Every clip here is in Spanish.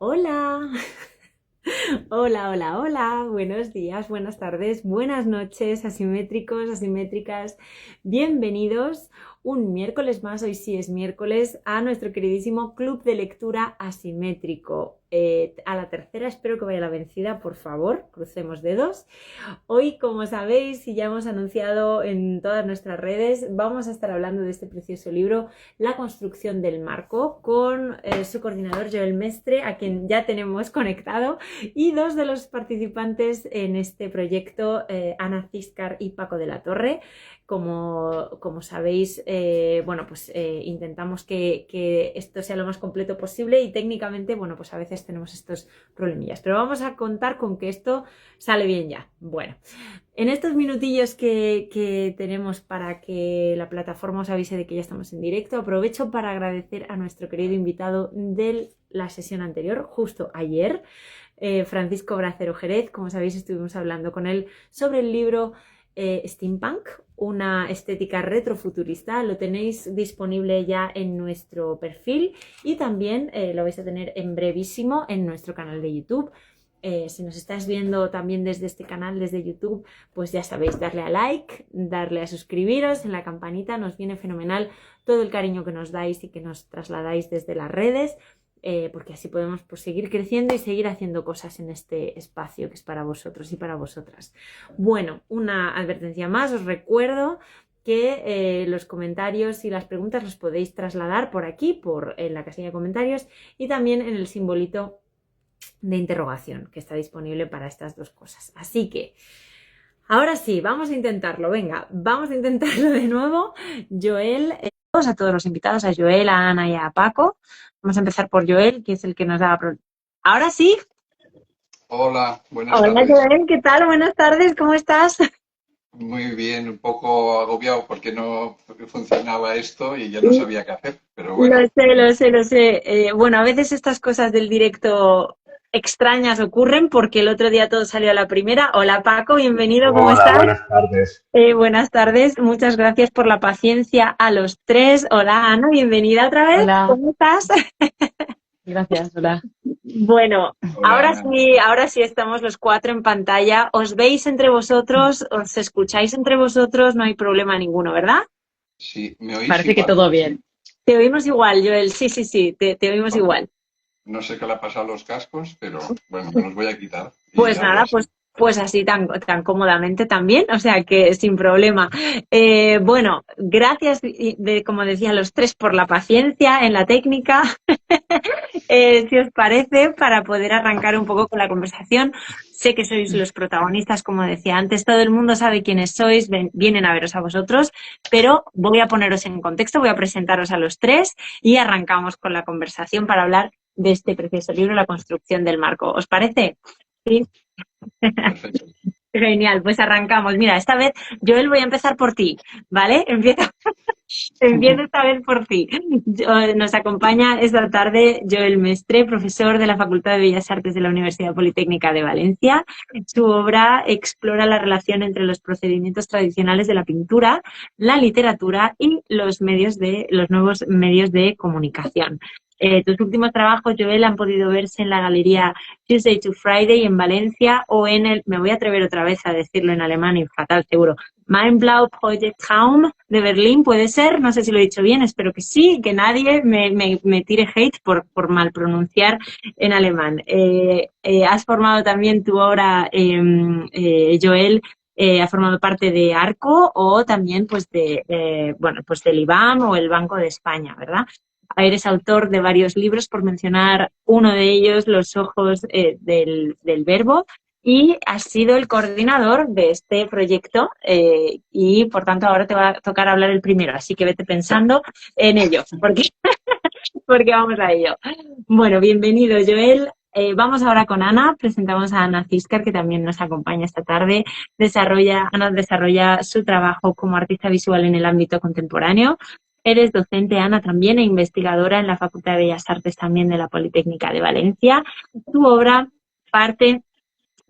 Hola, hola, hola, hola, buenos días, buenas tardes, buenas noches, asimétricos, asimétricas, bienvenidos un miércoles más, hoy sí es miércoles, a nuestro queridísimo Club de Lectura Asimétrico. A la tercera espero que vaya la vencida, por favor, crucemos dedos. Hoy, como sabéis y ya hemos anunciado en todas nuestras redes, vamos a estar hablando de este precioso libro, La construcción del marco, con su coordinador Joel Mestre, a quien ya tenemos conectado, y dos de los participantes en este proyecto, Ana Ciscar y Paco de la Torre. Como sabéis, intentamos que esto sea lo más completo posible y técnicamente, bueno, pues a veces tenemos estos problemillas, pero vamos a contar con que esto sale bien ya. Bueno, en estos minutillos que tenemos para que la plataforma os avise de que ya estamos en directo, aprovecho para agradecer a nuestro querido invitado de la sesión anterior, justo ayer, Francisco Bracero Jerez. Como sabéis, estuvimos hablando con él sobre el libro Steampunk, una estética retrofuturista. Lo tenéis disponible ya en nuestro perfil y también lo vais a tener en brevísimo en nuestro canal de YouTube. Si nos estás viendo también desde este canal, desde YouTube, pues ya sabéis, darle a like, darle a suscribiros, en la campanita, nos viene fenomenal todo el cariño que nos dais y que nos trasladáis desde las redes, porque así podemos pues, seguir creciendo y seguir haciendo cosas en este espacio que es para vosotros y para vosotras. Bueno, una advertencia más, os recuerdo que los comentarios y las preguntas los podéis trasladar por aquí, en la casilla de comentarios y también en el simbolito de interrogación que está disponible para estas dos cosas. Así que, ahora sí, vamos a intentarlo. Venga, vamos a intentarlo de nuevo. Joel, a todos los invitados, a Joel, a Ana y a Paco. Vamos a empezar por Joel, que es el que nos da... Ahora sí. Hola, buenas Hola tardes. Joel, ¿qué tal? Buenas tardes, ¿cómo estás? Muy bien, un poco agobiado porque no funcionaba esto y ya no sabía qué hacer, pero Lo bueno, sé, lo sé, lo sé. Bueno, a veces estas cosas del directo extrañas ocurren porque el otro día todo salió a la primera. Hola Paco, bienvenido, ¿cómo Hola, estás? buenas tardes. Buenas tardes, muchas gracias por la paciencia a los tres. Hola Ana, bienvenida otra vez. Hola, ¿Cómo estás? gracias, hola. Bueno, hola Ana. ahora sí estamos los cuatro en pantalla. ¿Os veis entre vosotros? ¿Os escucháis entre vosotros? No hay problema ninguno, ¿verdad? Sí, ¿me oís Parece que igual? todo bien. Te oímos igual, Joel. Sí, sí, sí, te oímos Ok. igual. No sé qué le ha pasado a los cascos, pero bueno, me los voy a quitar y Pues hablo nada, así. pues así tan cómodamente también, o sea que sin problema. Bueno, gracias, como decía, los tres por la paciencia en la técnica. Si os parece, para poder arrancar un poco con la conversación, sé que sois los protagonistas, como decía antes, todo el mundo sabe quiénes sois, vienen a veros a vosotros, pero voy a poneros en contexto, voy a presentaros a los tres y arrancamos con la conversación para hablar de este precioso libro, La construcción del marco. ¿Os parece? Sí. Perfecto. Genial, pues arrancamos. Mira, esta vez, Joel, voy a empezar por ti, ¿vale? Empiezo esta vez por ti. Nos acompaña esta tarde Joel Mestre, profesor de la Facultad de Bellas Artes de la Universidad Politécnica de Valencia. Su obra explora la relación entre los procedimientos tradicionales de la pintura, la literatura y los nuevos medios de comunicación. Tus últimos trabajos, Joel, han podido verse en la galería Tuesday to Friday en Valencia o me voy a atrever otra vez a decirlo en alemán y fatal seguro, Mindblau Project Traum de Berlín, puede ser, no sé si lo he dicho bien, espero que sí, que nadie me tire hate por mal pronunciar en alemán. Has formado también tu obra, Joel, ha formado parte de Arco o también pues del IBAM o el Banco de España, ¿verdad? Eres autor de varios libros, por mencionar uno de ellos, Los ojos del verbo, y has sido el coordinador de este proyecto y, por tanto, ahora te va a tocar hablar el primero. Así que vete pensando en ello, porque vamos a ello. Bueno, bienvenido, Joel. Vamos ahora con Ana. Presentamos a Ana Ciscar, que también nos acompaña esta tarde. Ana desarrolla su trabajo como artista visual en el ámbito contemporáneo. Eres docente, Ana, también, e investigadora en la Facultad de Bellas Artes también de la Politécnica de Valencia. Tu obra parte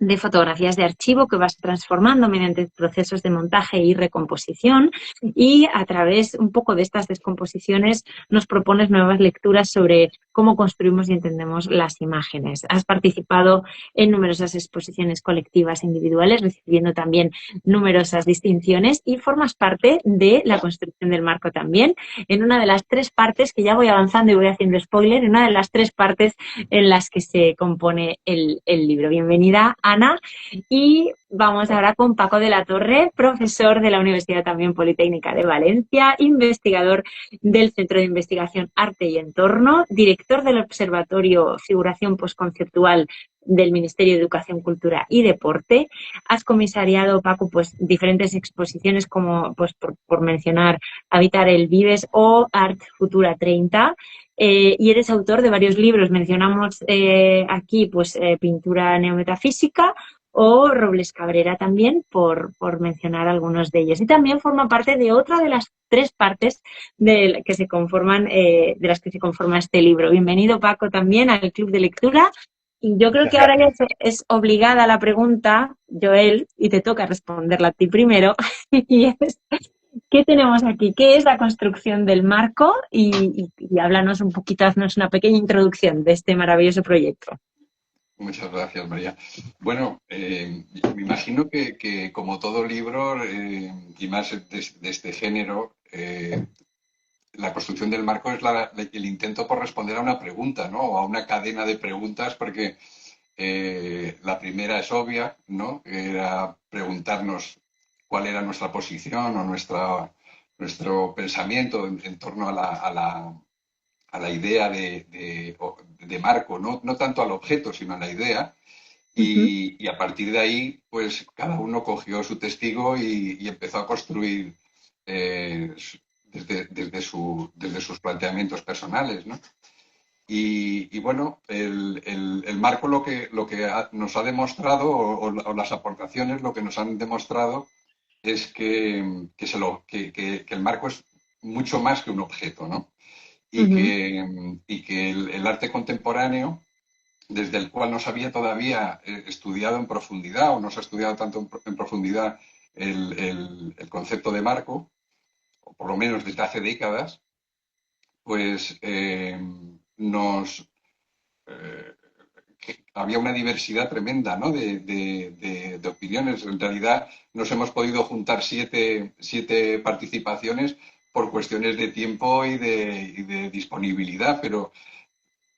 de fotografías de archivo que vas transformando mediante procesos de montaje y recomposición, y a través un poco de estas descomposiciones nos propones nuevas lecturas sobre cómo construimos y entendemos las imágenes. Has participado en numerosas exposiciones colectivas e individuales, recibiendo también numerosas distinciones, y formas parte de la construcción del marco también, en una de las 3 partes, que ya voy avanzando y voy haciendo spoiler, en una de las 3 partes en las que se compone el libro. Bienvenida, Ana, y vamos ahora con Paco de la Torre, profesor de la Universidad también Politécnica de Valencia, investigador del Centro de Investigación Arte y Entorno, director del Observatorio Figuración Postconceptual del Ministerio de Educación, Cultura y Deporte. Has comisariado, Paco, pues diferentes exposiciones como, pues por mencionar, Habitar el Vives o Art Futura 30. Y eres autor de varios libros. Mencionamos aquí pues Pintura Neometafísica o Robles Cabrera también, por mencionar algunos de ellos. Y también forma parte de otra de las 3 partes de que se conforman, de las que se conforma este libro. Bienvenido, Paco, también al Club de Lectura. Y yo creo que ahora ya es obligada la pregunta, Joel, y te toca responderla a ti primero, y es: ¿qué tenemos aquí? ¿Qué es la construcción del marco? Y háblanos un poquito, haznos una pequeña introducción de este maravilloso proyecto. Muchas gracias, María. Bueno, me imagino que como todo libro, y más de este género, la construcción del marco es el intento por responder a una pregunta, ¿no? O a una cadena de preguntas, porque la primera es obvia, ¿no? Que era preguntarnos cuál era nuestra posición o nuestro pensamiento en torno a la idea de marco, no tanto al objeto, sino a la idea. Y a partir de ahí, pues cada uno cogió su testigo y empezó a construir desde sus planteamientos personales, ¿no? Y bueno, el marco lo que nos ha demostrado, o las aportaciones, lo que nos han demostrado es que el marco es mucho más que un objeto, ¿no? Y que el arte contemporáneo, desde el cual no se había todavía estudiado en profundidad, o no se ha estudiado tanto en profundidad el concepto de marco, o por lo menos desde hace décadas, pues había una diversidad tremenda, ¿no? de opiniones. En realidad nos hemos podido juntar siete participaciones por cuestiones de tiempo y de disponibilidad, pero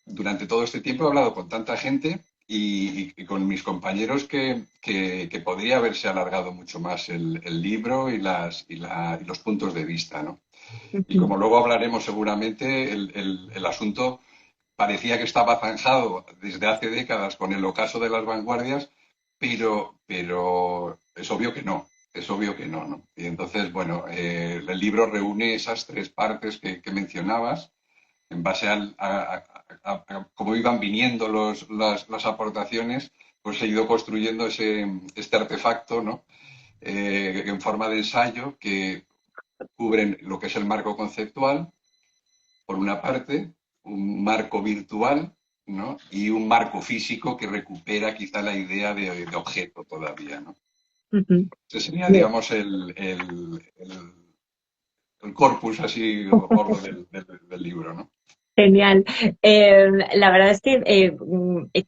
durante todo este tiempo he hablado con tanta gente y con mis compañeros que podría haberse alargado mucho más el libro y los puntos de vista, ¿no? Y como luego hablaremos seguramente, el asunto parecía que estaba zanjado desde hace décadas con el ocaso de las vanguardias, pero es obvio que no. Es obvio que no, ¿no? Y entonces, bueno, el libro reúne esas 3 partes que mencionabas en base a cómo iban viniendo las aportaciones, pues he ido construyendo este artefacto, ¿no? En forma de ensayo que cubren lo que es el marco conceptual, por una parte, un marco virtual, ¿no? Y un marco físico que recupera quizá la idea de objeto todavía, ¿no? Ese sería, digamos, el corpus así gordo del libro, ¿no? Genial. La verdad es que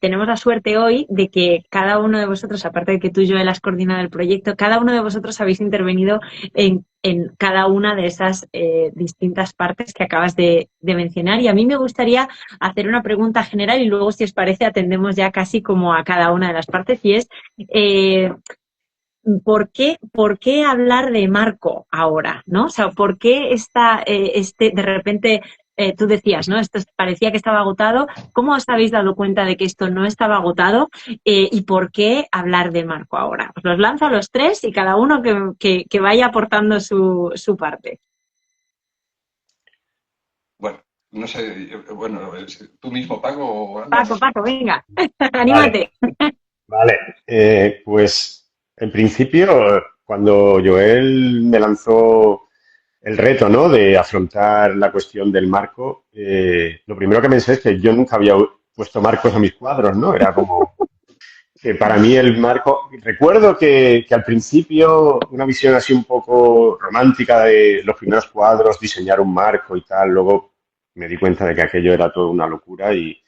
tenemos la suerte hoy de que cada uno de vosotros, aparte de que tú y yo has coordinado el proyecto, cada uno de vosotros habéis intervenido en cada una de esas distintas partes que acabas de mencionar. Y a mí me gustaría hacer una pregunta general y luego, si os parece, atendemos ya casi como a cada una de las partes, y es ¿por qué hablar de marco ahora, ¿no? O sea, ¿por qué de repente tú decías, ¿no? Esto parecía que estaba agotado. ¿Cómo os habéis dado cuenta de que esto no estaba agotado? ¿Y por qué hablar de marco ahora? Os los lanzo a los 3 y cada uno que vaya aportando su parte. Bueno, no sé, bueno, tú mismo, Paco. Paco, venga, anímate. Vale. Pues en principio, cuando Joel me lanzó el reto, ¿no?, de afrontar la cuestión del marco, lo primero que pensé es que yo nunca había puesto marcos a mis cuadros, ¿no? Era como, que para mí el marco, recuerdo que al principio una visión así un poco romántica de los primeros cuadros, diseñar un marco y tal, luego me di cuenta de que aquello era toda una locura y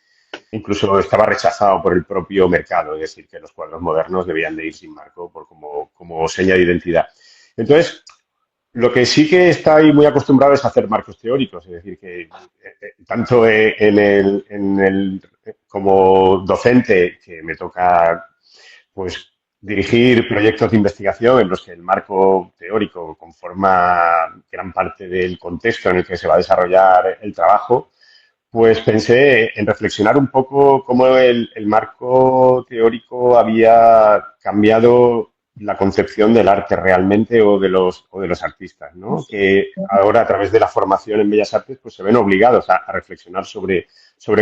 incluso estaba rechazado por el propio mercado, es decir, que los cuadros modernos debían de ir sin marco por como seña de identidad. Entonces, lo que sí que está ahí muy acostumbrado es a hacer marcos teóricos, es decir, que tanto como docente, que me toca pues dirigir proyectos de investigación en los que el marco teórico conforma gran parte del contexto en el que se va a desarrollar el trabajo, pues pensé en reflexionar un poco cómo el marco teórico había cambiado la concepción del arte realmente o de los artistas, ¿no? Que ahora a través de la formación en Bellas Artes pues se ven obligados a reflexionar sobre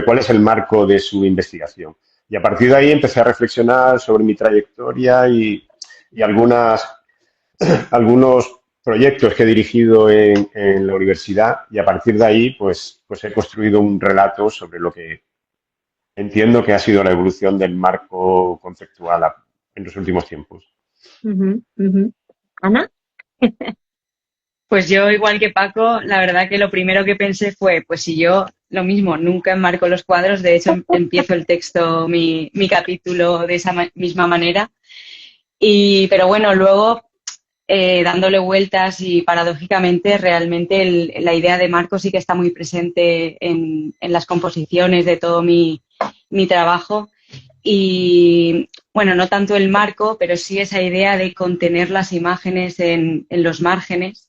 cuál es el marco de su investigación. Y a partir de ahí empecé a reflexionar sobre mi trayectoria y algunos proyectos que he dirigido en la universidad y a partir de ahí pues he construido un relato sobre lo que entiendo que ha sido la evolución del marco conceptual en los últimos tiempos. Ujú, ujú. Ana. Pues yo, igual que Paco, la verdad que lo primero que pensé fue, pues si yo lo mismo, nunca enmarco los cuadros, de hecho empiezo el texto, mi capítulo de esa misma manera. Pero bueno, luego dándole vueltas y paradójicamente realmente la idea de marco sí que está muy presente en las composiciones de todo mi trabajo. Y bueno, no tanto el marco, pero sí esa idea de contener las imágenes en los márgenes.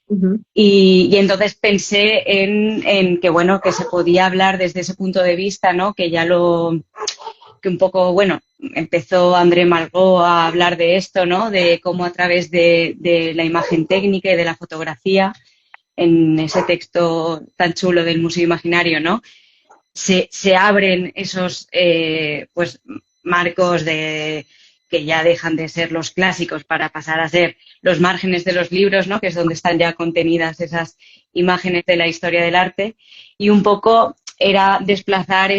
Ujú, Y entonces pensé en que, bueno, que se podía hablar desde ese punto de vista, ¿no? Que un poco, bueno, empezó André Malraux a hablar de esto, ¿no? De cómo a través de la imagen técnica y de la fotografía, en ese texto tan chulo del Museo Imaginario, ¿no? Se abren esos, pues, marcos que ya dejan de ser los clásicos para pasar a ser los márgenes de los libros, ¿no? Que es donde están ya contenidas esas imágenes de la historia del arte. Y un poco era desplazar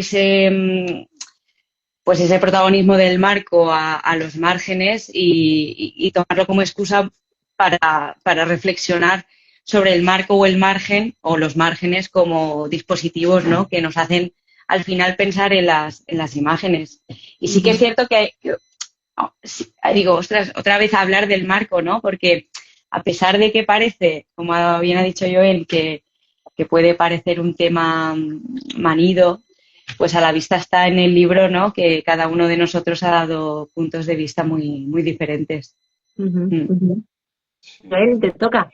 pues ese protagonismo del marco a los márgenes y tomarlo como excusa para reflexionar sobre el marco o el margen o los márgenes como dispositivos, ¿no? Que nos hacen al final pensar en las imágenes. Y sí que es ujú. cierto digo, ostras, otra vez hablar del marco, ¿no? Porque a pesar de que parece, como bien ha dicho Joel, que puede parecer un tema manido, pues a la vista está en el libro, ¿no? Que cada uno de nosotros ha dado puntos de vista muy, muy diferentes. Ujú, Mm. ujú. Sí. Joel, te toca.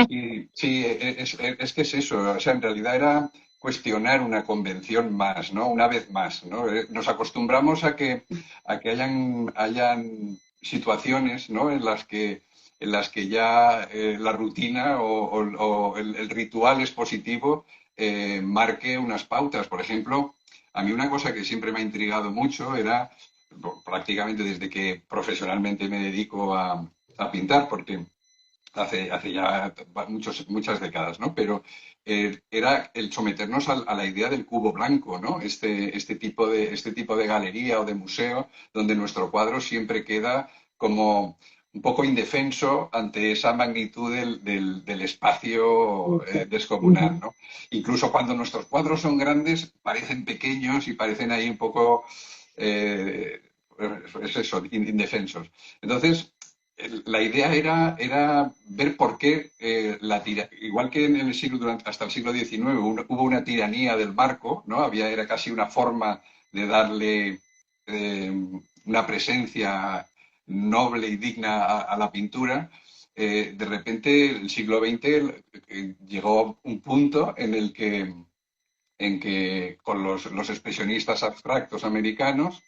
Sí, sí, es que es eso, o sea, en realidad era cuestionar una convención más, ¿no? Una vez más, ¿no? Nos acostumbramos a que hayan situaciones, ¿no? En las que ya la rutina o el ritual expositivo marque unas pautas. Por ejemplo, a mí una cosa que siempre me ha intrigado mucho era, prácticamente desde que profesionalmente me dedico a pintar, porque hace ya muchas décadas, ¿no? Pero era el someternos a la idea del cubo blanco, ¿no? Este tipo de galería o de museo donde nuestro cuadro siempre queda como un poco indefenso ante esa magnitud del espacio descomunal, Ujú, ¿no? Incluso cuando nuestros cuadros son grandes, parecen pequeños y parecen ahí un poco, eh, es eso, indefensos. Entonces, la idea era ver por qué igual que en el siglo, hasta el siglo XIX hubo una tiranía del marco, ¿no? Era casi una forma de darle eh, una presencia noble y digna a la pintura. De repente el siglo XX llegó a un punto en que con los expresionistas abstractos americanos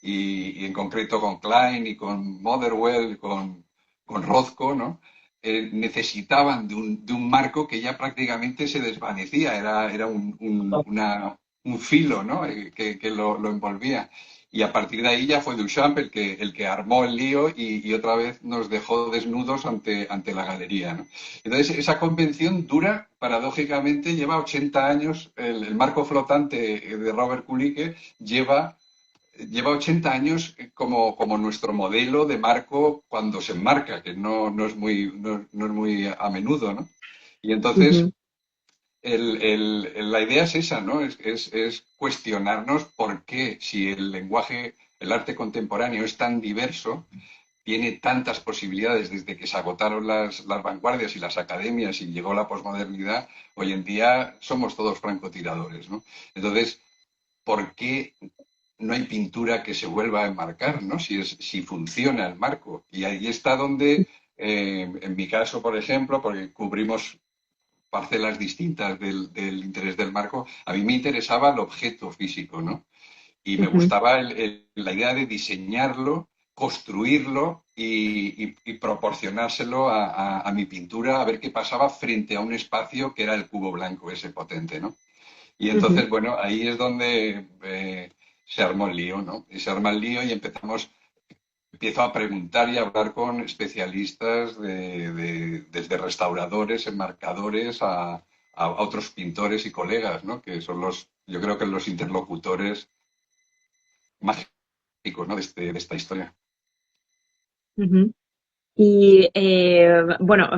y en concreto con Klein y con Motherwell, con Rothko, ¿no? Necesitaban de un marco que ya prácticamente se desvanecía, era un filo, ¿no? Que lo envolvía. Y a partir de ahí ya fue Duchamp el que armó el lío y otra vez nos dejó desnudos ante la galería, ¿no? Entonces, esa convención dura, paradójicamente, lleva 80 años. El marco flotante de Robert Kulicke lleva lleva 80 años como nuestro modelo de marco cuando se enmarca, que no es no es muy a menudo, ¿no? Y entonces Ujú, la idea es esa, ¿no? Es cuestionarnos por qué, si el lenguaje, el arte contemporáneo es tan diverso, tiene tantas posibilidades desde que se agotaron las vanguardias y las academias y llegó la posmodernidad, hoy en día somos todos francotiradores, ¿no? Entonces, ¿por qué no hay pintura que se vuelva a enmarcar, ¿no? Si funciona el marco. Y ahí está donde, en mi caso, por ejemplo, porque cubrimos parcelas distintas del interés del marco, a mí me interesaba el objeto físico, ¿no? Y me ujú, gustaba la idea de diseñarlo, construirlo y proporcionárselo a mi pintura, a ver qué pasaba frente a un espacio que era el cubo blanco, ese potente, ¿no? Y ujú. entonces, bueno, ahí es donde se armó el lío, ¿no? Y se arma el lío y empiezo a preguntar y a hablar con especialistas desde restauradores, enmarcadores, a otros pintores y colegas, ¿no? Que son yo creo que los interlocutores mágicos, ¿no? De esta historia. Ujú. Y bueno,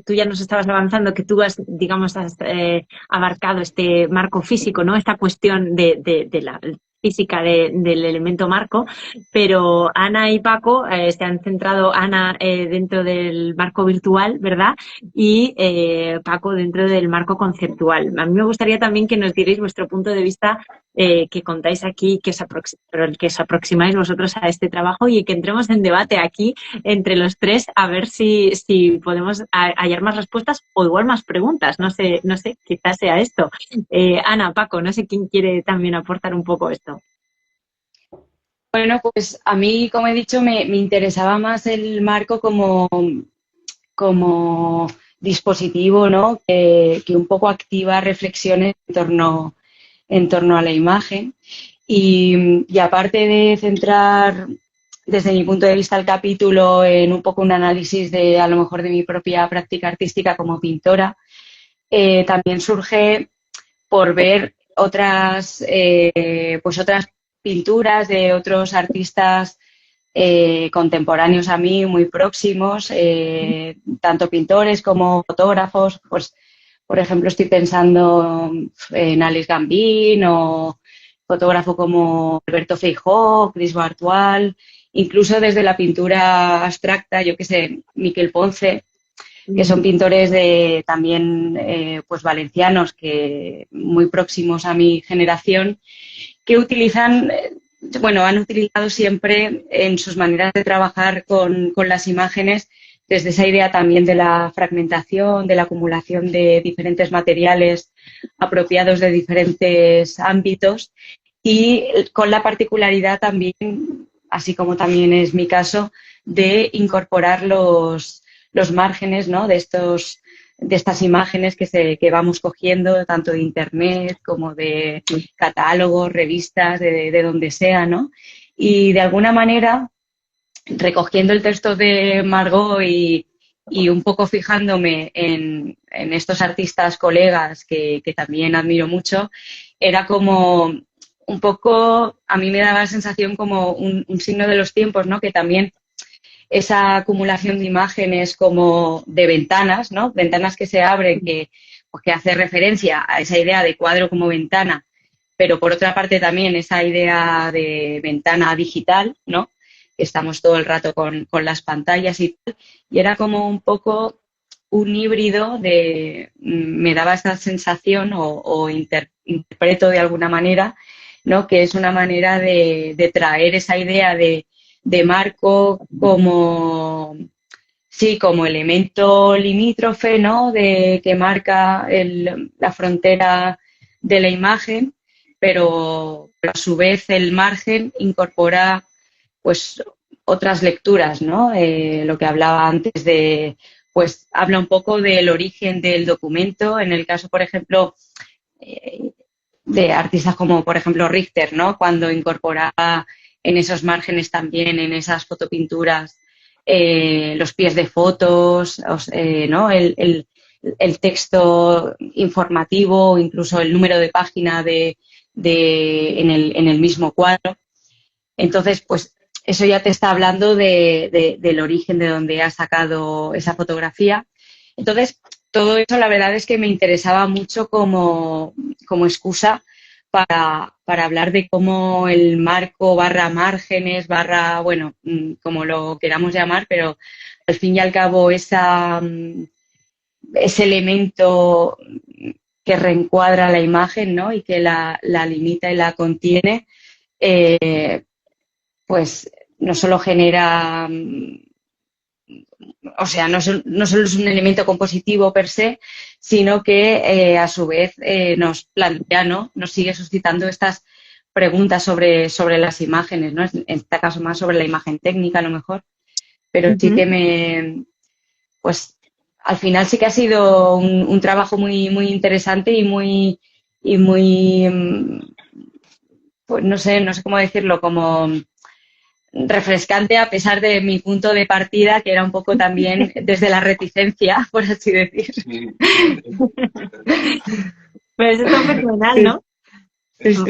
tú ya nos estabas avanzando que tú has, digamos, has abarcado este marco físico, ¿no? Esta cuestión de la física del elemento marco, pero Ana y Paco se han centrado, Ana dentro del marco virtual, ¿verdad? Y Paco dentro del marco conceptual. A mí me gustaría también que nos dierais vuestro punto de vista que contáis aquí, que os aproximáis vosotros a este trabajo y que entremos en debate aquí entre los tres a ver si podemos hallar más respuestas o igual más preguntas. No sé, quizás sea esto. Ana, Paco, no sé quién quiere también aportar un poco esto. Bueno, pues a mí, como he dicho, me interesaba más el marco como dispositivo, ¿no? Que un poco activa reflexiones en torno a la imagen. Y aparte de centrar, desde mi punto de vista, el capítulo en un poco un análisis de, a lo mejor, de mi propia práctica artística como pintora, también surge por ver pues otras pinturas de otros artistas contemporáneos a mí, muy próximos, tanto pintores como fotógrafos. Pues, por ejemplo, estoy pensando en Alice Gambin o fotógrafo como Alberto Feijó, Chris Bartual, incluso desde la pintura abstracta, yo que sé, Miquel Ponce, que son pintores también pues valencianos, que muy próximos a mi generación, que utilizan, bueno, han utilizado siempre en sus maneras de trabajar con las imágenes, desde esa idea también de la fragmentación, de la acumulación de diferentes materiales apropiados de diferentes ámbitos, y con la particularidad también, así como también es mi caso, de incorporar los márgenes, ¿no? De estas imágenes que vamos cogiendo tanto de internet como de catálogos, revistas, de donde sea, ¿no? Y de alguna manera, recogiendo el texto de Margot y un poco fijándome en estos artistas colegas que también admiro mucho, era como un poco, a mí me daba la sensación como un signo de los tiempos, ¿no? Que también esa acumulación de imágenes como de ventanas, ¿no? Ventanas que se abren, pues que hace referencia a esa idea de cuadro como ventana, pero por otra parte también esa idea de ventana digital, ¿no? Que estamos todo el rato con las pantallas y tal, y era como un poco un híbrido me daba esa sensación interpreto de alguna manera, ¿no? Que es una manera de traer esa idea de marco como, sí, como elemento limítrofe, ¿no? Que marca la frontera de la imagen, pero a su vez el margen incorpora pues otras lecturas, ¿no? Lo que hablaba antes pues habla un poco del origen del documento, en el caso, por ejemplo, eh, de artistas como, por ejemplo, Richter, ¿no? Cuando incorporaba en esos márgenes también, en esas fotopinturas, los pies de fotos, ¿no? El texto informativo, incluso el número de página en el mismo cuadro. Entonces, pues eso ya te está hablando del origen de donde has sacado esa fotografía. Entonces, todo eso la verdad es que me interesaba mucho como excusa para hablar de cómo el marco barra márgenes, barra, bueno, como lo queramos llamar, pero al fin y al cabo ese elemento que reencuadra la imagen, ¿no? Y que la limita y la contiene, pues no solo genera, o sea, no solo es un elemento compositivo per se, sino que a su vez nos plantea, ¿no? Nos sigue suscitando estas preguntas sobre las imágenes, ¿no? En este caso más sobre la imagen técnica a lo mejor, pero sí que pues al final sí que ha sido un trabajo muy, muy interesante y muy, pues no sé cómo decirlo, como refrescante a pesar de mi punto de partida, que era un poco también desde la reticencia, por así decir. Sí, sí, Pero eso está fenomenal, ¿no? es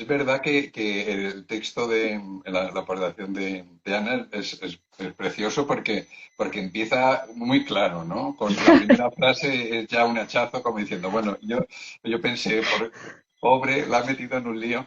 verdad que el texto de la aportación de Ana es precioso porque empieza muy claro, ¿no? Con la primera frase es ya un hachazo como diciendo, bueno, yo pensé, pobre, la ha metido en un lío,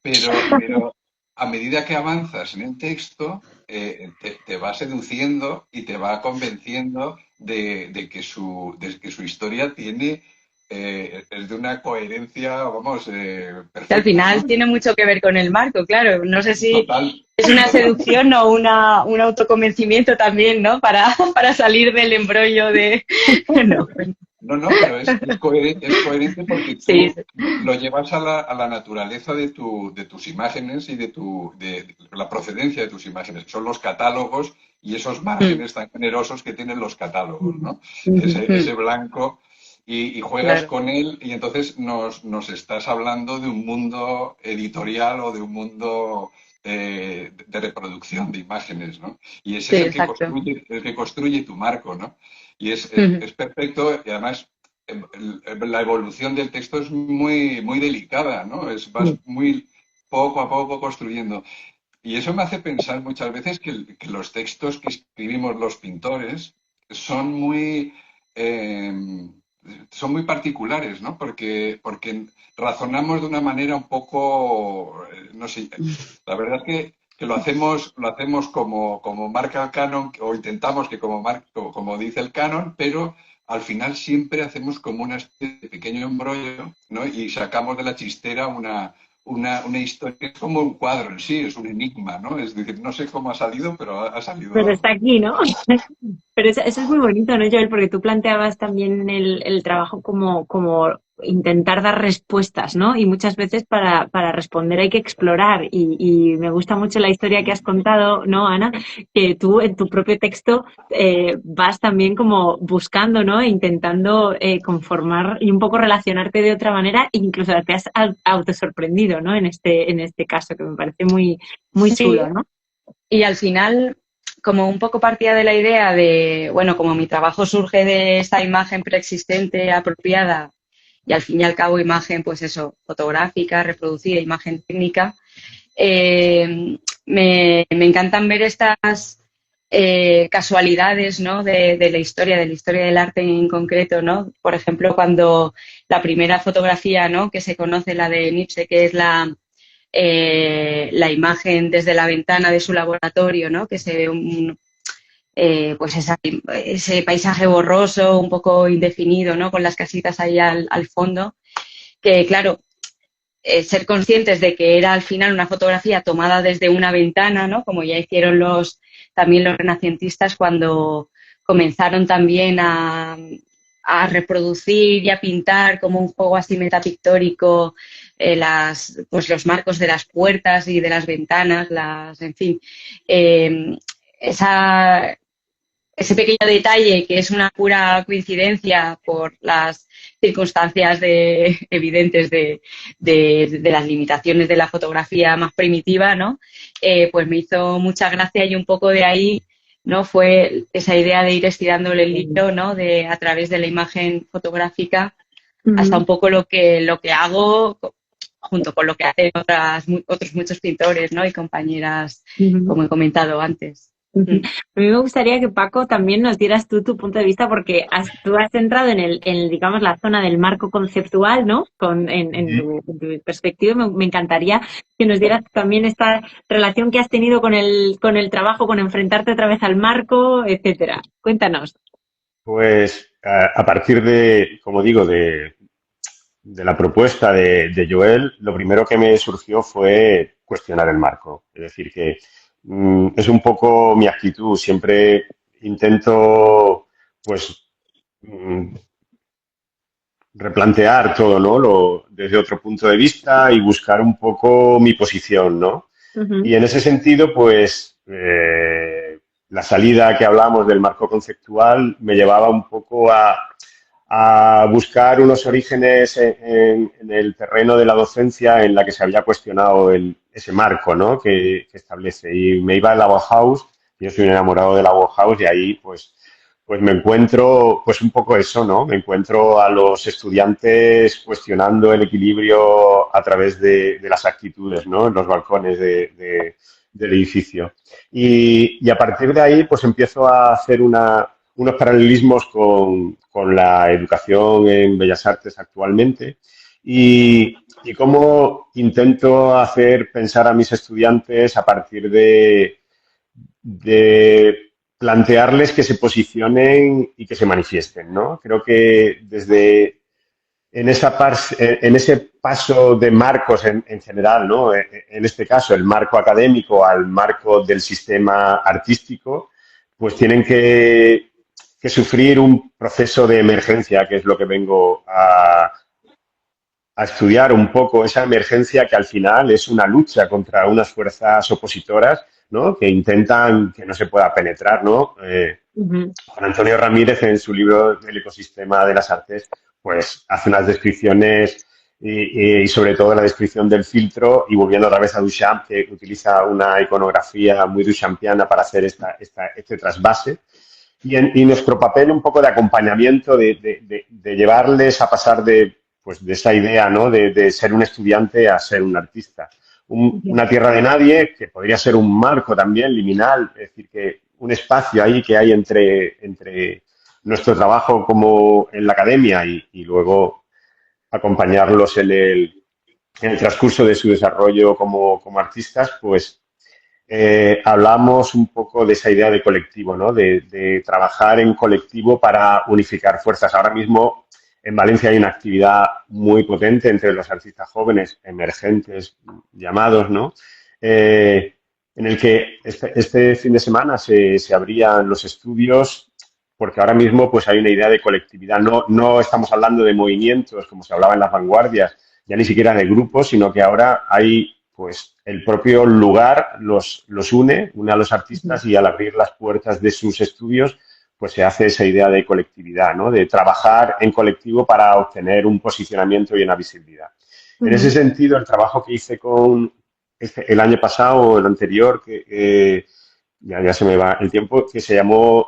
pero a medida que avanzas en el texto, te va seduciendo y te va convenciendo de que su historia tiene, es de una coherencia, vamos, Que al perfecta, final ¿no? tiene mucho que ver con el marco, claro. No sé si Total, es una total. seducción o un autoconvencimiento también, ¿no? Para salir del embrollo de... No, No, pero es coherente porque sí, tú lo llevas a la naturaleza de tus imágenes y de la procedencia de tus imágenes. Son los catálogos y esos márgenes tan generosos que tienen los catálogos, ¿no? Ese blanco y juegas claro, con él y entonces nos estás hablando de un mundo editorial o de un mundo de reproducción de imágenes, ¿no? Y ese sí, es exacto. el que construye tu marco, ¿no? Y es perfecto y además la evolución del texto es muy, muy delicada, ¿no? Vas muy poco a poco construyendo. Y eso me hace pensar muchas veces que los textos que escribimos los pintores son eh, muy particulares, ¿no? Porque razonamos de una manera un poco, no sé, la verdad es que lo hacemos como marca el canon, o intentamos que como dice el canon, pero al final siempre hacemos como una especie de pequeño embrollo, ¿no? Y sacamos de la chistera una historia que es como un cuadro en sí, es un enigma, ¿no? Es decir, no sé cómo ha salido, pero ha salido Pero está algo. aquí, ¿no? Pero eso es muy bonito, ¿no, Joel? Porque tú planteabas también el trabajo como intentar dar respuestas, ¿no? Y muchas veces para responder hay que explorar. Y me gusta mucho la historia que has contado, ¿no, Ana? Que tú en tu propio texto vas también como buscando, ¿no? E intentando conformar y un poco relacionarte de otra manera, e incluso te has autosorprendido, ¿no? En este caso, que me parece muy, muy chulo, Sí, ¿no? y al final, como un poco partía de la idea de, bueno, como mi trabajo surge de esta imagen preexistente apropiada y al fin y al cabo imagen, pues eso, fotográfica, reproducida, imagen técnica, me encantan ver estas casualidades, ¿no? De la historia del arte en concreto, ¿no? Por ejemplo, cuando la primera fotografía, ¿no? Que se conoce, la de Nietzsche, que es la imagen desde la ventana de su laboratorio, ¿no? Que se ve pues ese paisaje borroso, un poco indefinido, ¿no? Con las casitas ahí al fondo, que claro, ser conscientes de que era al final una fotografía tomada desde una ventana, ¿no? Como ya hicieron también los renacentistas cuando comenzaron también a reproducir y a pintar como un juego así metapictórico pues los marcos de las puertas y de las ventanas, en fin, eh, esa, ese pequeño detalle que es una pura coincidencia por las circunstancias evidentes de las limitaciones de la fotografía más primitiva, ¿no? Pues me hizo mucha gracia y un poco de ahí, ¿no? Fue esa idea de ir estirándole el hilo, ¿no? A través de la imagen fotográfica hasta un poco lo que hago junto con lo que hacen otros muchos pintores, ¿no? Y compañeras, como he comentado antes. A mí me gustaría que, Paco, también nos dieras tú tu punto de vista, porque tú has entrado digamos, la zona del marco conceptual, ¿no? En tu perspectiva. Me encantaría que nos dieras también esta relación que has tenido con el trabajo, con enfrentarte otra vez al marco, etcétera. Cuéntanos. Pues a partir de, como digo, de la propuesta de Joel, lo primero que me surgió fue cuestionar el marco. Es decir, que es un poco mi actitud. Siempre intento, pues, replantear todo, ¿no? Desde otro punto de vista y buscar un poco mi posición, ¿no? Y en ese sentido, pues, la salida que hablamos del marco conceptual me llevaba un poco a buscar unos orígenes en el terreno de la docencia en la que se había cuestionado ese marco, ¿no? que establece. Y me iba a la Bauhaus, yo soy un enamorado de la Bauhaus y ahí pues me encuentro pues un poco eso, ¿no? Me encuentro a los estudiantes cuestionando el equilibrio a través de las actitudes, ¿no? En los balcones del edificio. Y a partir de ahí pues empiezo a hacer unos paralelismos con la educación en Bellas Artes actualmente y cómo intento hacer pensar a mis estudiantes a partir de plantearles que se posicionen y que se manifiesten, ¿no? Creo que en ese paso de marcos en general, ¿no? En este caso, el marco académico al marco del sistema artístico, pues tienen que sufrir un proceso de emergencia, que es lo que vengo a estudiar un poco, esa emergencia que al final es una lucha contra unas fuerzas opositoras, ¿no? Que intentan que no se pueda penetrar, ¿no? Juan Antonio Ramírez, en su libro El ecosistema de las artes, pues hace unas descripciones y sobre todo la descripción del filtro, y volviendo otra vez a Duchamp, que utiliza una iconografía muy duchampiana para hacer este trasvase. Y nuestro papel un poco de acompañamiento, de llevarles a pasar de esa idea, ¿no? De ser un estudiante a ser un artista. Una tierra de nadie, que podría ser un marco también liminal, es decir, que un espacio ahí que hay entre nuestro trabajo como en la academia y luego acompañarlos en el transcurso de su desarrollo como artistas, pues hablamos un poco de esa idea de colectivo, ¿no? De trabajar en colectivo para unificar fuerzas. Ahora mismo en Valencia hay una actividad muy potente entre los artistas jóvenes emergentes llamados, ¿no? En el que este fin de semana se abrían los estudios, porque ahora mismo pues hay una idea de colectividad. No estamos hablando de movimientos como se hablaba en las vanguardias, ya ni siquiera de grupos, sino que ahora hay pues el propio lugar los une a los artistas, y al abrir las puertas de sus estudios pues se hace esa idea de colectividad, ¿no? De trabajar en colectivo para obtener un posicionamiento y una visibilidad. En ese sentido, el trabajo que hice el año pasado o el anterior, que ya se me va el tiempo, que se llamó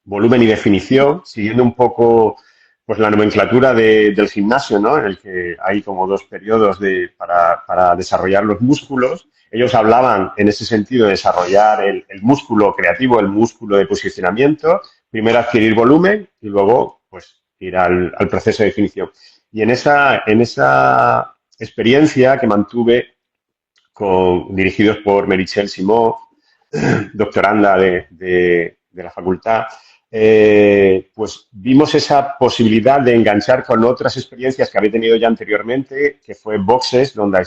Volumen y Definición, siguiendo un poco pues la nomenclatura del gimnasio, ¿no? En el que hay como dos periodos para desarrollar los músculos. Ellos hablaban en ese sentido de desarrollar el músculo creativo, el músculo de posicionamiento, primero adquirir volumen y luego pues ir al proceso de definición. Y en esa experiencia que mantuve dirigidos por Meritxell Simó, doctoranda de la facultad, pues vimos esa posibilidad de enganchar con otras experiencias que había tenido ya anteriormente, que fue Boxes, donde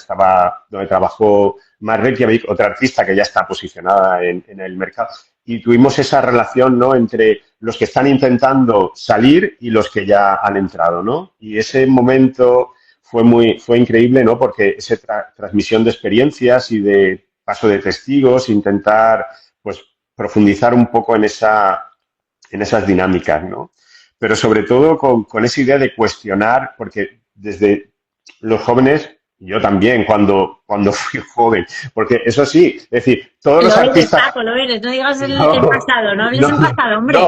trabajó Mar Reykjavik, otra artista que ya está posicionada en el mercado. Y tuvimos esa relación, ¿no? Entre los que están intentando salir y los que ya han entrado, ¿no? Y ese momento fue increíble, ¿no? Porque esa transmisión de experiencias y de paso de testigos, intentar pues profundizar un poco en esas dinámicas, ¿no? Pero sobre todo con esa idea de cuestionar, porque desde los jóvenes, yo también cuando fui joven, porque eso sí, es decir, todos los artistas... Paco, lo eres, no digas el pasado, no hables en pasado, hombre.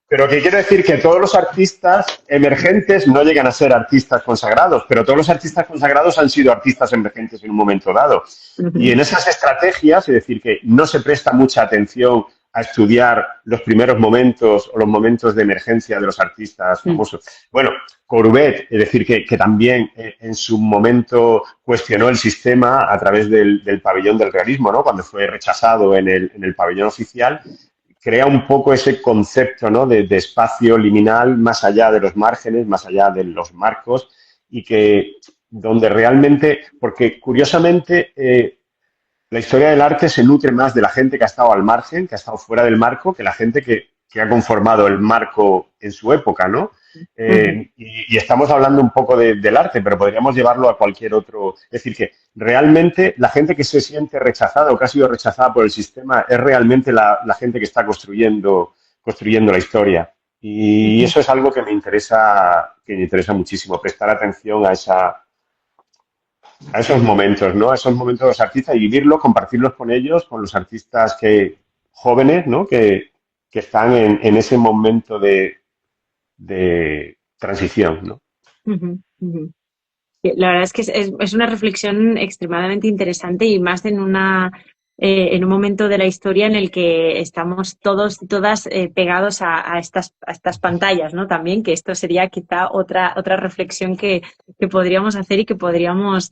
Pero que quiero decir que todos los artistas emergentes no llegan a ser artistas consagrados, pero todos los artistas consagrados han sido artistas emergentes en un momento dado. Y en esas estrategias, es decir, que no se presta mucha atención a estudiar los primeros momentos o los momentos de emergencia de los artistas famosos. Bueno, Courbet, es decir, que también en su momento cuestionó el sistema a través del pabellón del realismo, ¿no? Cuando fue rechazado en el pabellón oficial, crea un poco ese concepto, ¿no? de espacio liminal más allá de los márgenes, más allá de los marcos, y que donde realmente, porque curiosamente la historia del arte se nutre más de la gente que ha estado al margen, que ha estado fuera del marco, que la gente que ha conformado el marco en su época, ¿no? Y estamos hablando un poco del arte, pero podríamos llevarlo a cualquier otro. Es decir, que realmente la gente que se siente rechazada o que ha sido rechazada por el sistema es realmente la gente que está construyendo la historia. Y eso es algo que me interesa muchísimo, prestar atención a esos momentos, ¿no? A esos momentos de los artistas y vivirlos, compartirlos con ellos, con los artistas jóvenes, ¿no? Que están en ese momento de transición, ¿no? Ujú, ujú. La verdad es que es una reflexión extremadamente interesante y más en un momento de la historia en el que estamos todos y todas pegados a estas pantallas, ¿no? También, que esto sería quizá otra reflexión que podríamos hacer y que podríamos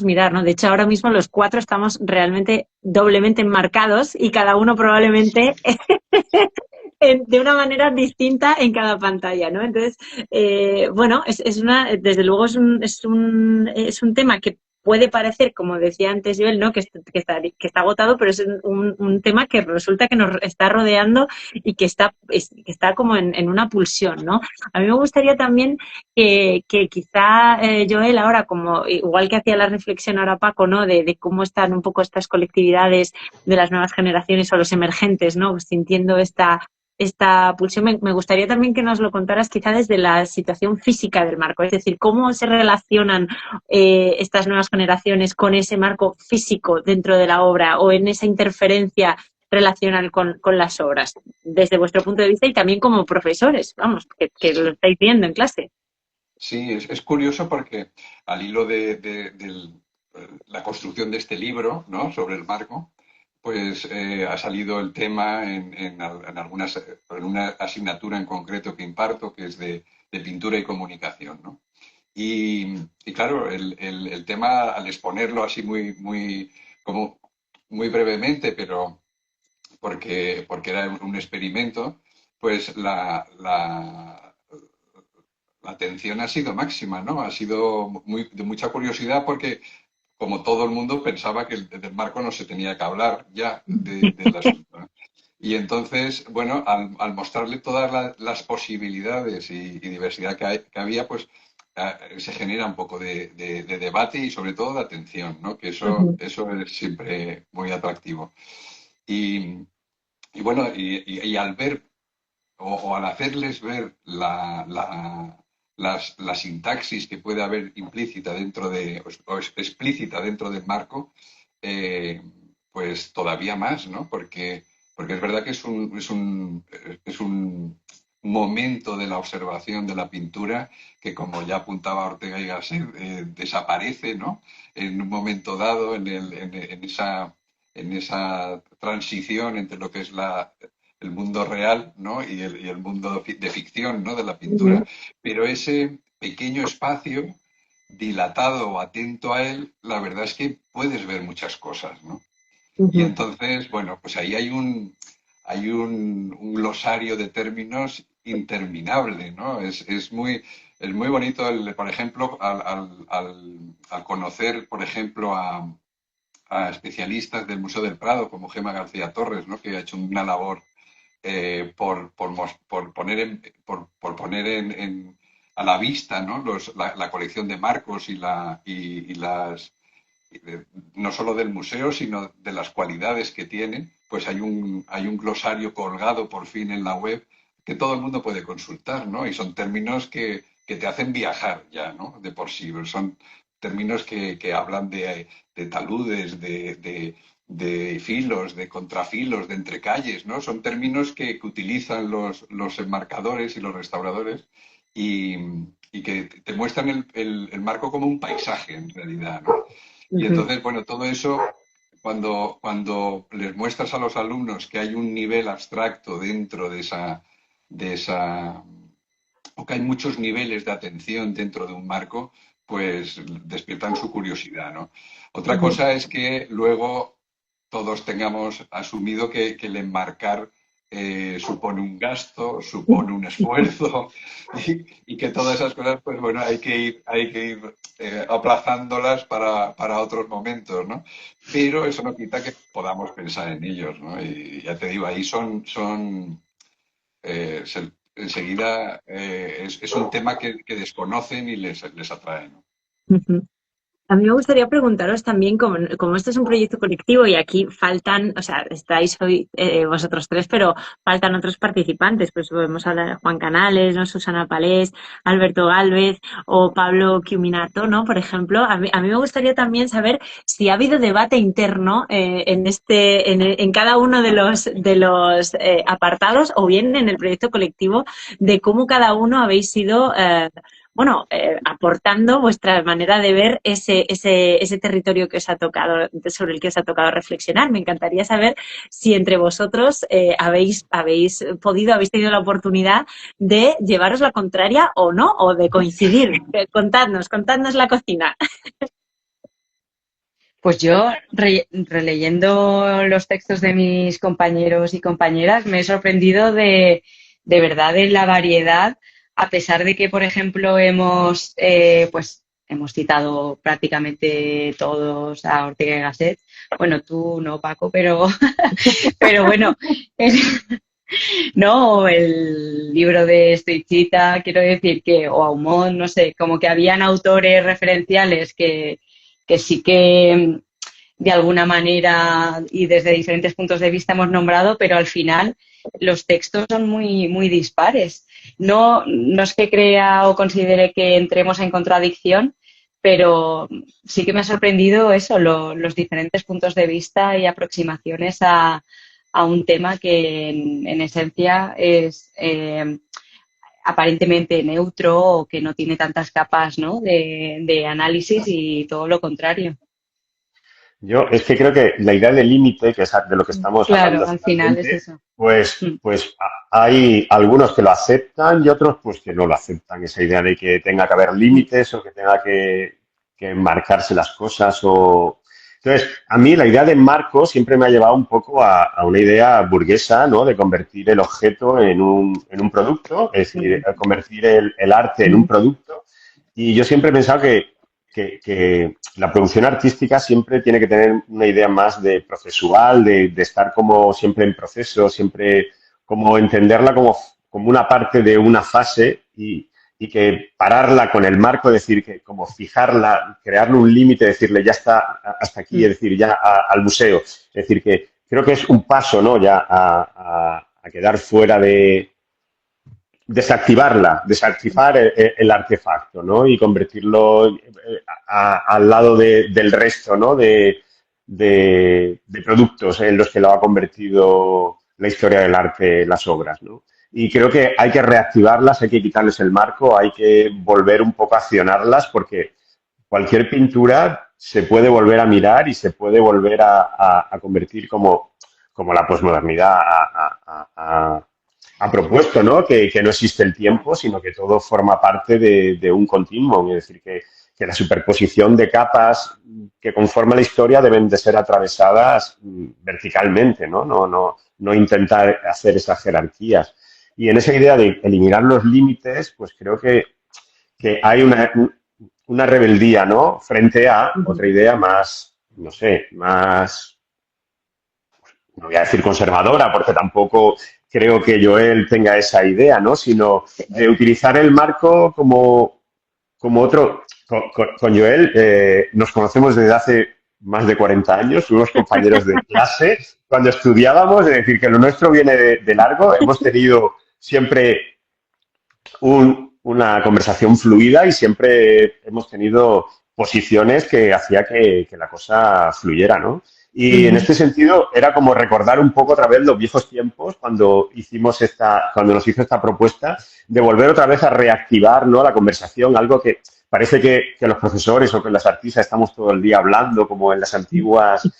mirar, ¿no? De hecho, ahora mismo los cuatro estamos realmente doblemente enmarcados y cada uno probablemente de una manera distinta en cada pantalla, ¿no? Entonces, bueno, desde luego es un tema que puede parecer, como decía antes Joel, ¿no? Que está agotado, pero es un tema que resulta que nos está rodeando y que está como en una pulsión, ¿no? A mí me gustaría también que quizá Joel ahora, como igual que hacía la reflexión ahora Paco, ¿no? De cómo están un poco estas colectividades de las nuevas generaciones o los emergentes, ¿no? Sintiendo esta pulsión. Me gustaría también que nos lo contaras quizá desde la situación física del marco, es decir, cómo se relacionan estas nuevas generaciones con ese marco físico dentro de la obra o en esa interferencia relacional con las obras, desde vuestro punto de vista y también como profesores, vamos, que lo estáis viendo en clase. Sí, es curioso porque al hilo de la construcción de este libro, ¿no? Sobre el marco, pues ha salido el tema en una asignatura en concreto que imparto, que es de pintura y comunicación, ¿no? Y claro, el tema, al exponerlo así como muy brevemente, pero porque era un experimento, pues la atención ha sido máxima, ¿no? Ha sido de mucha curiosidad porque, como todo el mundo, pensaba que del marco no se tenía que hablar ya del asunto, ¿no? Y entonces, bueno, al mostrarle todas las posibilidades y diversidad que había, pues se genera un poco de debate y sobre todo de atención, ¿no? Que eso es siempre muy atractivo. Y, y bueno, y al ver o al hacerles ver la sintaxis que puede haber implícita dentro o explícita dentro del marco, eh, pues todavía más, ¿no? Porque es verdad que es un momento de la observación de la pintura que, como ya apuntaba Ortega y Gasset, desaparece, ¿no? En un momento dado, en esa transición entre lo que es el mundo real, ¿no? y el mundo de ficción, ¿no? De la pintura. Pero ese pequeño espacio dilatado o atento a él, la verdad es que puedes ver muchas cosas, ¿no? Y entonces, bueno, pues ahí hay un glosario de términos interminable, ¿no? Es muy bonito, por ejemplo, al conocer, por ejemplo, a especialistas del Museo del Prado, como Gemma García Torres, ¿no? Que ha hecho una labor por poner a la vista, ¿no? La colección de marcos no solo del museo, sino de las cualidades que tiene. Pues hay un glosario colgado por fin en la web que todo el mundo puede consultar, ¿no? Y son términos que te hacen viajar ya, ¿no? De por sí. Son términos que hablan de taludes, de filos, de contrafilos, de entrecalles, ¿no? Son términos que utilizan los enmarcadores y los restauradores y, y que te muestran el marco como un paisaje, en realidad, ¿no? Y Ujú, entonces, bueno, todo eso, cuando les muestras a los alumnos que hay un nivel abstracto dentro de esa, o que hay muchos niveles de atención dentro de un marco, pues despiertan su curiosidad, ¿no? Otra ujú. cosa es que luego todos tengamos asumido que el enmarcar supone un gasto, supone un esfuerzo y que todas esas cosas, pues bueno, hay que ir aplazándolas para otros momentos, ¿no? Pero eso no quita que podamos pensar en ellos, ¿no? Y ya te digo, ahí enseguida es un tema que desconocen y les atrae, ¿no? Ujú. A mí me gustaría preguntaros también, como esto es un proyecto colectivo y aquí faltan, o sea, estáis hoy vosotros tres, pero faltan otros participantes, pues podemos hablar de Juan Canales, ¿no? Susana Palés, Alberto Gálvez o Pablo Quiminato, ¿no? Por ejemplo, a mí me gustaría también saber si ha habido debate interno en cada uno de los apartados o bien en el proyecto colectivo de cómo cada uno habéis sido aportando vuestra manera de ver ese territorio que os ha tocado, sobre el que os ha tocado reflexionar. Me encantaría saber si entre vosotros habéis tenido la oportunidad de llevaros la contraria o no, o de coincidir. Contadnos la cocina. Pues yo, releyendo los textos de mis compañeros y compañeras, me he sorprendido de verdad de la variedad, a pesar de que, por ejemplo, hemos citado prácticamente todos a Ortega y Gasset. Bueno, tú no, Paco, pero bueno, no, el libro de Stoichita, quiero decir que, o Aumont, no sé, como que habían autores referenciales que sí que de alguna manera y desde diferentes puntos de vista hemos nombrado, pero al final los textos son muy, muy dispares. No es que crea o considere que entremos en contradicción, pero sí que me ha sorprendido eso, los diferentes puntos de vista y aproximaciones a un tema que en esencia es aparentemente neutro o que no tiene tantas capas, ¿no? de análisis y todo lo contrario. Yo es que creo que la idea del límite, que es de lo que estamos Claro, hablando al final es finalmente, eso. pues, Mm. pues hay algunos que lo aceptan y otros pues que no lo aceptan. Esa idea de que tenga que haber límites o que tenga que marcarse las cosas o... Entonces, a mí la idea de marco siempre me ha llevado un poco a una idea burguesa, ¿no? De convertir el objeto en un producto, es decir, a convertir el arte en un producto. Y yo siempre he pensado que la producción artística siempre tiene que tener una idea más de procesual, de estar como siempre en proceso, siempre como entenderla como una parte de una fase y que pararla con el marco, decir que como fijarla, crearle un límite, decirle ya está hasta aquí, es decir, ya al museo. Es decir, que creo que es un paso, ¿no? Ya a quedar fuera de desactivar el artefacto, ¿no? Y convertirlo al lado del resto, ¿no? De productos en los que lo ha convertido la historia del arte, las obras, ¿no? Y creo que hay que reactivarlas, hay que quitarles el marco, hay que volver un poco a accionarlas porque cualquier pintura se puede volver a mirar y se puede volver a convertir como la posmodernidad ha propuesto, ¿no? Que no existe el tiempo, sino que todo forma parte de un continuum, es decir, que la superposición de capas que conforman la historia deben de ser atravesadas verticalmente, ¿no? No intentar hacer esas jerarquías. Y en esa idea de eliminar los límites, pues creo que hay una rebeldía, ¿no? Frente a otra idea más, no sé, más, no voy a decir conservadora, porque tampoco creo que Joel tenga esa idea, ¿no? Sino de utilizar el marco como otro. Con Joel nos conocemos desde hace más de 40 años, fuimos compañeros de clase cuando estudiábamos, es decir, que lo nuestro viene de largo, hemos tenido siempre una conversación fluida y siempre hemos tenido posiciones que hacía que la cosa fluyera, ¿no? Y en Ujú. este sentido era como recordar un poco otra vez los viejos tiempos cuando nos hizo esta propuesta de volver otra vez a reactivar, ¿no?, la conversación, algo que parece que los profesores o que los artistas estamos todo el día hablando como en las antiguas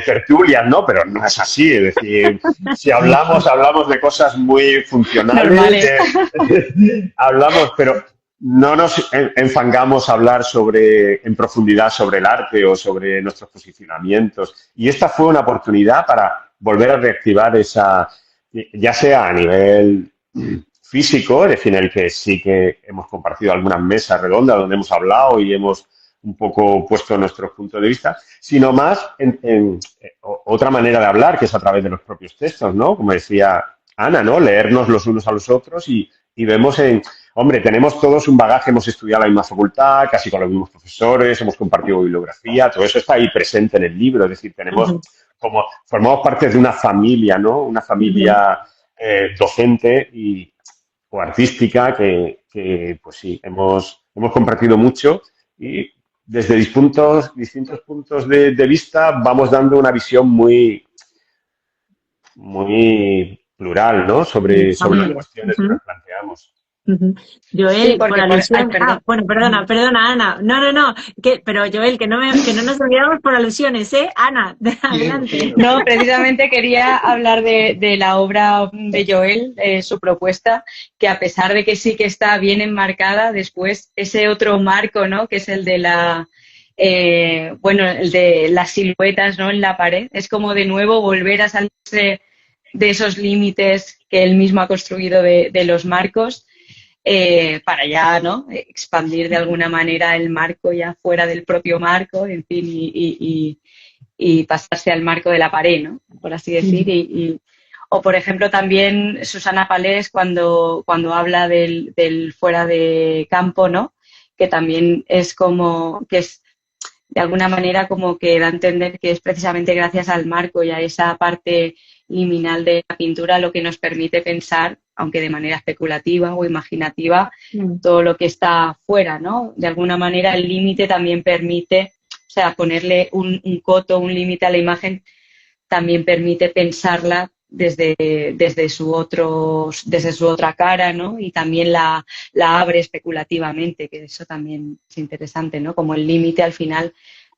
tertulias, ¿no? Pero no es así, es decir, si hablamos, hablamos de cosas muy funcionales, Normales. hablamos, pero no nos enfangamos a hablar en profundidad sobre el arte o sobre nuestros posicionamientos. Y esta fue una oportunidad para volver a reactivar ya sea a nivel físico, es decir, en el que sí que hemos compartido algunas mesas redondas donde hemos hablado y hemos un poco puesto nuestro punto de vista, sino más en otra manera de hablar, que es a través de los propios textos, ¿no? Como decía Ana, ¿no? Leernos los unos a los otros y vemos hombre, tenemos todos un bagaje, hemos estudiado la misma facultad, casi con los mismos profesores, hemos compartido bibliografía, todo eso está ahí presente en el libro, es decir, Ujú, formamos parte de una familia, ¿no? Una ujú. familia docente o artística pues sí, hemos compartido mucho y desde distintos puntos de vista vamos dando una visión muy plural, ¿no? Mi Sobre las familia. cuestiones que Ujú, nos planteamos. ujú. Sí, Joel, por porque ay, alusión. Ah, perdón. bueno, perdona, Ana. No, no, no. Pero Joel, que no nos olvidamos por alusiones, ¿eh? Ana, Bien, adelante. bien. No, precisamente quería hablar de la obra de Joel, su propuesta, que a pesar de que sí que está bien enmarcada, después ese otro marco, ¿no? Que es el de el de las siluetas, ¿no? En la pared, es como de nuevo volver a salirse de esos límites que él mismo ha construido de los marcos, para ya, ¿no? Expandir de alguna manera el marco ya fuera del propio marco, en fin, y pasarse al marco de la pared, ¿no? Por así decir. Ujú, O, por ejemplo, también Susana Palés cuando habla del fuera de campo, ¿no? Que también es como, que es de alguna manera como que da a entender que es precisamente gracias al marco y a esa parte liminal de la pintura lo que nos permite pensar, aunque de manera especulativa o imaginativa, ujú, todo lo que está fuera, ¿no? De alguna manera el límite también permite, o sea, ponerle un coto, un límite a la imagen también permite pensarla desde su otra cara, ¿no? Y también la abre especulativamente, que eso también es interesante, ¿no? Como el límite al final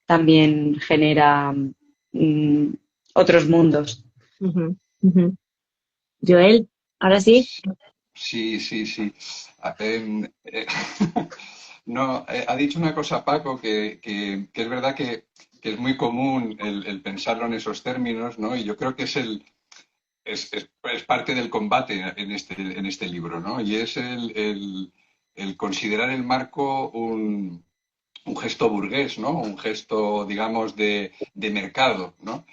también genera mm, otros mundos. ujú, ujú. Joel, ahora sí. Sí, sí, sí. Ah, no, ha dicho una cosa Paco que es verdad que es muy común el pensarlo en esos términos, ¿no? Y yo creo que es parte del combate en este libro, ¿no? Y es el considerar el marco un gesto burgués, ¿no? Un gesto, digamos, de mercado, ¿no?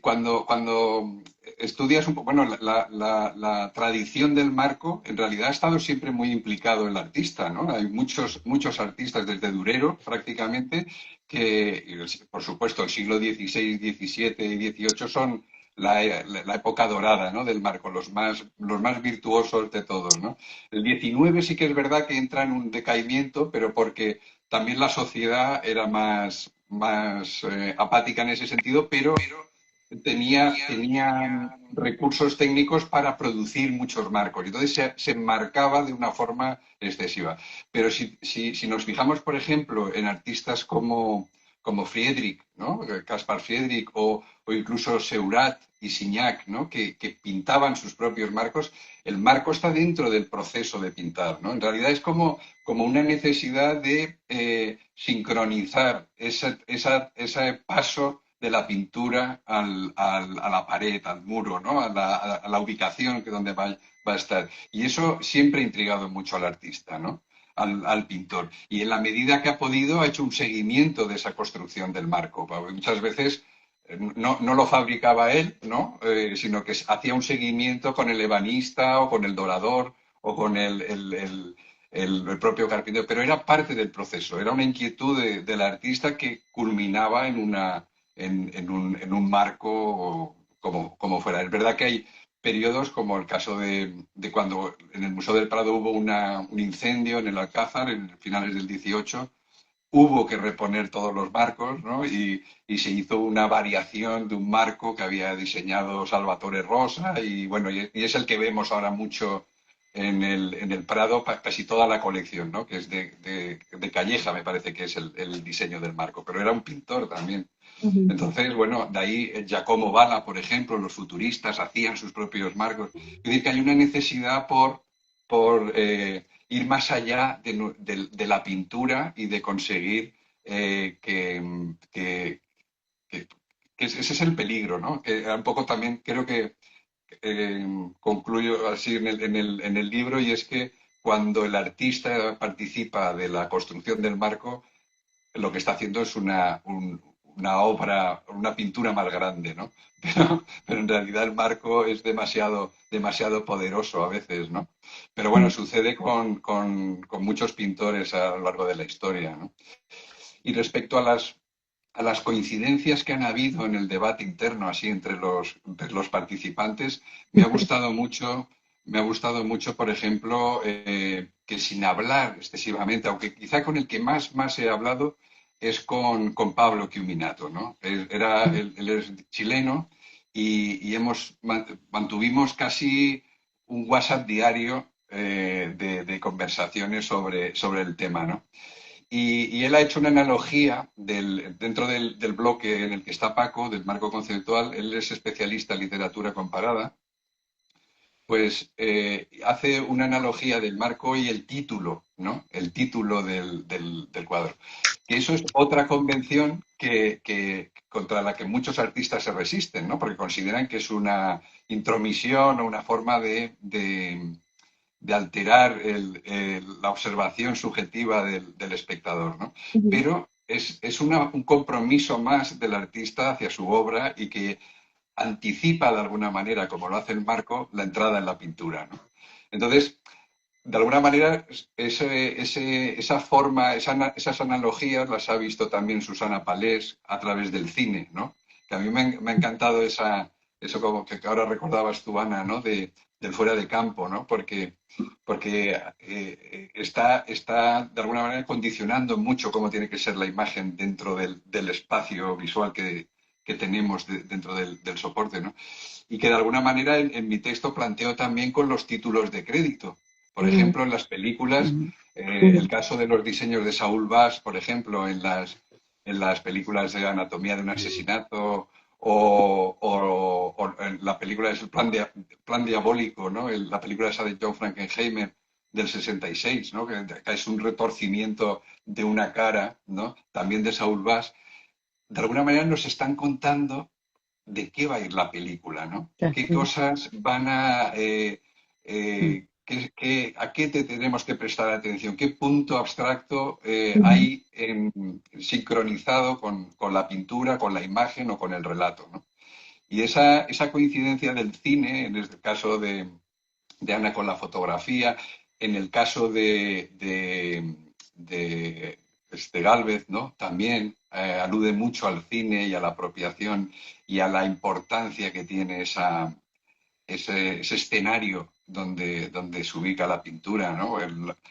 Cuando estudias un poco, bueno, la tradición del marco en realidad ha estado siempre muy implicado el artista, ¿no? Hay muchos artistas, desde Durero prácticamente, que, por supuesto, el siglo XVI, XVII y XVIII son la época dorada, ¿no?, del marco, los más virtuosos de todos, ¿no? El XIX sí que es verdad que entra en un decaimiento, pero porque también la sociedad era más apática en ese sentido, pero tenía recursos técnicos para producir muchos marcos. Entonces se enmarcaba de una forma excesiva. Pero si nos fijamos, por ejemplo, en artistas como Friedrich, ¿no? Caspar Friedrich o incluso Seurat y Signac, ¿no? Que pintaban sus propios marcos, el marco está dentro del proceso de pintar, ¿no? En realidad es como una necesidad de sincronizar ese paso de la pintura a la pared, al muro, ¿no? A la ubicación que donde va a estar. Y eso siempre ha intrigado mucho al artista, ¿no? Al pintor. Y en la medida que ha podido, ha hecho un seguimiento de esa construcción del marco. Porque muchas veces no lo fabricaba él, ¿no? Sino que hacía un seguimiento con el ebanista o con el dorador o con el propio carpintero, pero era parte del proceso, era una inquietud del artista que culminaba en un marco como fuera. Es verdad que hay periodos como el caso de cuando en el Museo del Prado hubo un incendio en el Alcázar en finales del 18, hubo que reponer todos los marcos, ¿no? Y se hizo una variación de un marco que había diseñado Salvatore Rosa y bueno, y es el que vemos ahora mucho en el Prado, casi toda la colección, ¿no? Que es de Calleja, me parece que es el diseño del marco, pero era un pintor también. Ujú. Entonces, bueno, de ahí Giacomo Balla, por ejemplo, los futuristas hacían sus propios marcos. Es decir, que hay una necesidad por ir más allá de la pintura y de conseguir que, que- que ese es el peligro, ¿no? Que un poco también creo que concluyo así en el libro y es que cuando el artista participa de la construcción del marco, lo que está haciendo es una obra, una pintura más grande, ¿no? Pero en realidad el marco es demasiado poderoso a veces, ¿no? Pero bueno, sucede con muchos pintores a lo largo de la historia, ¿no? Y respecto a las coincidencias que han habido en el debate interno, así entre los participantes, me ha gustado mucho, por ejemplo, que sin hablar excesivamente, aunque quizá con el que más he hablado es con Pablo Chiuminato, ¿no? Él es chileno y mantuvimos casi un WhatsApp diario de conversaciones sobre el tema, ¿no? Y él ha hecho una analogía dentro del bloque en el que está Paco, del marco conceptual, él es especialista en literatura comparada, pues hace una analogía del marco y el título, ¿no? El título del cuadro. Que eso es otra convención contra la que muchos artistas se resisten, ¿no? Porque consideran que es una intromisión o una forma de alterar la observación subjetiva del espectador, ¿no? Ujú. Pero es un compromiso más del artista hacia su obra y que anticipa de alguna manera, como lo hace el marco, la entrada en la pintura, ¿no? Entonces, de alguna manera, esa forma, esas analogías las ha visto también Susana Palés a través del cine, ¿no? Que a mí me ha encantado eso como que ahora recordabas tú, Ana, ¿no? Del fuera de campo, ¿no? Porque está de alguna manera condicionando mucho cómo tiene que ser la imagen dentro del espacio visual que tenemos dentro del soporte, ¿no? Y que de alguna manera en mi texto planteo también con los títulos de crédito. Por Ujú. ejemplo, en las películas, Ujú. el caso de los diseños de Saúl Bass, por ejemplo, en las películas de Anatomía de un asesinato o en la película es el Plan Diabólico, ¿no? La película esa de John Frankenheimer del 66, ¿no? Que es un retorcimiento de una cara, ¿no? También de Saúl Bass. De alguna manera nos están contando de qué va a ir la película, ¿no? ¿Qué Claro. cosas van a qué te tenemos que prestar atención? ¿Qué punto abstracto Ujú. hay sincronizado con la pintura, con la imagen o con el relato, ¿no? Y esa coincidencia del cine, en el caso de Ana con la fotografía, en el caso de Gálvez, ¿no? También alude mucho al cine y a la apropiación y a la importancia que tiene ese escenario donde se ubica la pintura, ¿no?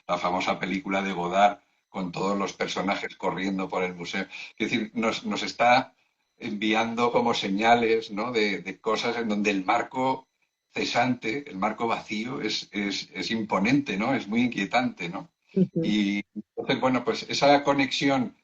La famosa película de Godard con todos los personajes corriendo por el museo. Es decir, nos está enviando como señales, ¿no? De cosas en donde el marco cesante, el marco vacío es imponente, ¿no? Es muy inquietante, ¿no? Ujú. Y entonces, bueno, pues esa conexión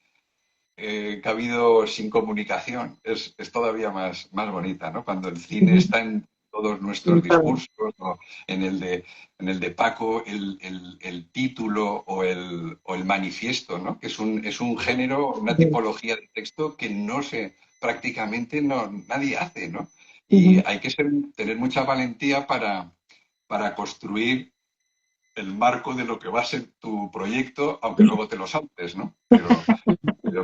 que ha habido sin comunicación es todavía más bonita, ¿no? Cuando el cine Ujú. está en todos nuestros En todo. discursos, o en el de Paco, el título o el manifiesto, ¿no? Que es un género, una Ujú. tipología de texto que prácticamente nadie hace, ¿no? Y Ujú. hay que tener mucha valentía para construir el marco de lo que va a ser tu proyecto, aunque luego te lo saltes, ¿no? Pero